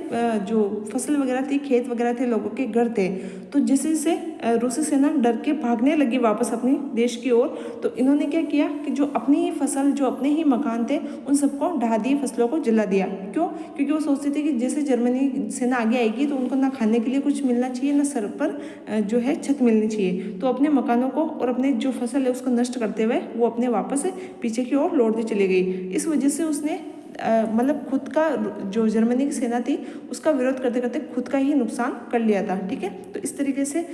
जो फसल वगैरह थी, खेत वगैरह थे, लोगों के घर थे। तो जैसे जैसे रूसी सेना डर के भागने लगी वापस अपने देश की ओर, तो इन्होंने क्या किया कि जो अपनी ही फसल, जो अपने ही मकान थे, उन सबको ढहा दिए, फसलों को जला दिया। क्यों? क्योंकि वो सोचते थे कि जैसे जर्मनी सेना आगे आएगी तो उनको ना खाने के लिए कुछ मिलना चाहिए, ना सर पर जो है छत मिलनी चाहिए। तो अपने मकानों को और अपने जो फसल है उसको नष्ट करते हुए वो अपने वापस पीछे की ओर लौटती चली गई। इस वजह से उसने मतलब खुद का, जो जर्मनी की सेना थी उसका विरोध करते करते खुद का ही नुकसान कर लिया था, ठीक है। तो इस तरीके से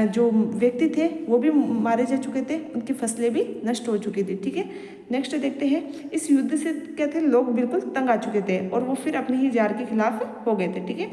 जो व्यक्ति थे वो भी मारे जा चुके थे, उनकी फसलें भी नष्ट हो चुकी थी, ठीक है। नेक्स्ट देखते हैं, इस युद्ध से क्या थे, लोग बिल्कुल तंग आ चुके थे और वो फिर अपने ही जार के खिलाफ हो गए थे, ठीक है।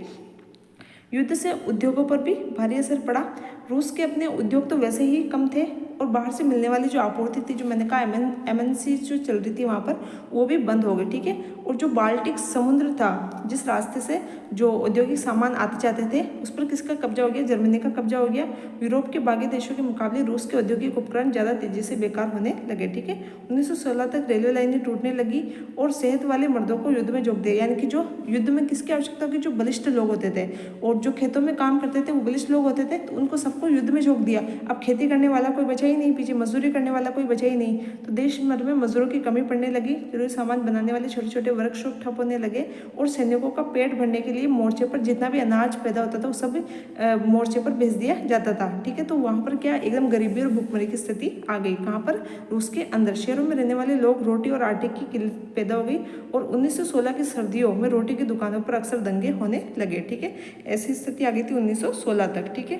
युद्ध से उद्योगों पर भी भारी असर पड़ा। रूस के अपने उद्योग तो वैसे ही कम थे और बाहर से मिलने वाली जो आपूर्ति थी, जो मैंने कहा MNC जो चल रही थी वहाँ पर, वो भी बंद हो गई, ठीक है। और जो बाल्टिक समुद्र था, जिस रास्ते से जो औद्योगिक सामान आते जाते थे, उस पर किसका कब्जा हो गया, जर्मनी का कब्जा हो गया। यूरोप के बाकी देशों के मुकाबले रूस के औद्योगिक उपकरण ज़्यादा तेजी से बेकार होने लगे, ठीक है। 1916 तक रेलवे लाइनें टूटने लगी और सेहत वाले मर्दों को युद्ध में झोंक दिया, यानी कि जो युद्ध में किसकी आवश्यकता होगी, जो बलिष्ठ लोग होते थे और जो खेतों में काम करते थे वो बलिष्ठ लोग होते थे, तो उनको सबको युद्ध में झोंक दिया। अब खेती करने वाला कोई बचा ही नहीं पीछे, मजदूरी करने वाला कोई बचा ही नहीं। तो देश भर में मजदूरों की कमी पड़ने लगी, जरूरी सामान बनाने वाले छोटे छोटे वर्कशॉप ठप होने लगे और सैनिकों का पेट भरने के लिए मोर्चे पर जितना भी अनाज पैदा होता था वो सब मोर्चे पर भेज दिया जाता था। ठीक है, तो वहाँ पर क्या एकदम गरीबी और भुखमरी की स्थिति आ गई। कहाँ पर? रूस के अंदर। शहरों में रहने वाले लोग रोटी और आटे की किल्लत पैदा हो गई और 1916 की सर्दियों में रोटी की दुकानों पर अक्सर दंगे होने लगे। ठीक है, ऐसी स्थिति आ गई थी 1916 तक। ठीक है,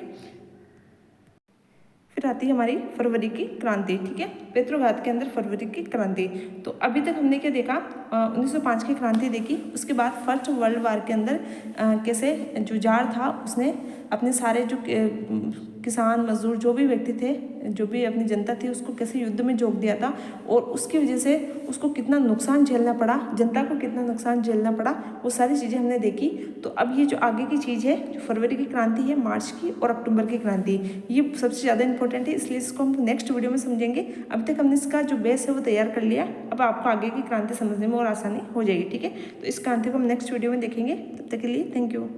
फिर आती है हमारी फरवरी की क्रांति। ठीक है, पेट्रोग्राद के अंदर फरवरी की क्रांति। तो अभी तक हमने क्या देखा, 1905 की क्रांति देखी। उसके बाद फर्स्ट वर्ल्ड वार के अंदर कैसे जो जार था उसने अपने सारे जो किसान मजदूर जो भी व्यक्ति थे, जो भी अपनी जनता थी, उसको कैसे युद्ध में झोंक दिया था और उसकी वजह से उसको कितना नुकसान झेलना पड़ा, जनता को कितना नुकसान झेलना पड़ा, वो सारी चीज़ें हमने देखी। तो अब ये जो आगे की चीज़ है, जो फरवरी की क्रांति है, मार्च की और अक्टूबर की क्रांति, ये सबसे ज़्यादा इंपॉर्टेंट है, इसलिए इसको हम नेक्स्ट वीडियो में समझेंगे। अभी तक हमने इसका जो बेस है वो तैयार कर लिया, अब आपको आगे की क्रांति समझने में और आसानी हो जाएगी। ठीक है, तो इस क्रांति को हम नेक्स्ट वीडियो में देखेंगे। तब तक के लिए थैंक यू।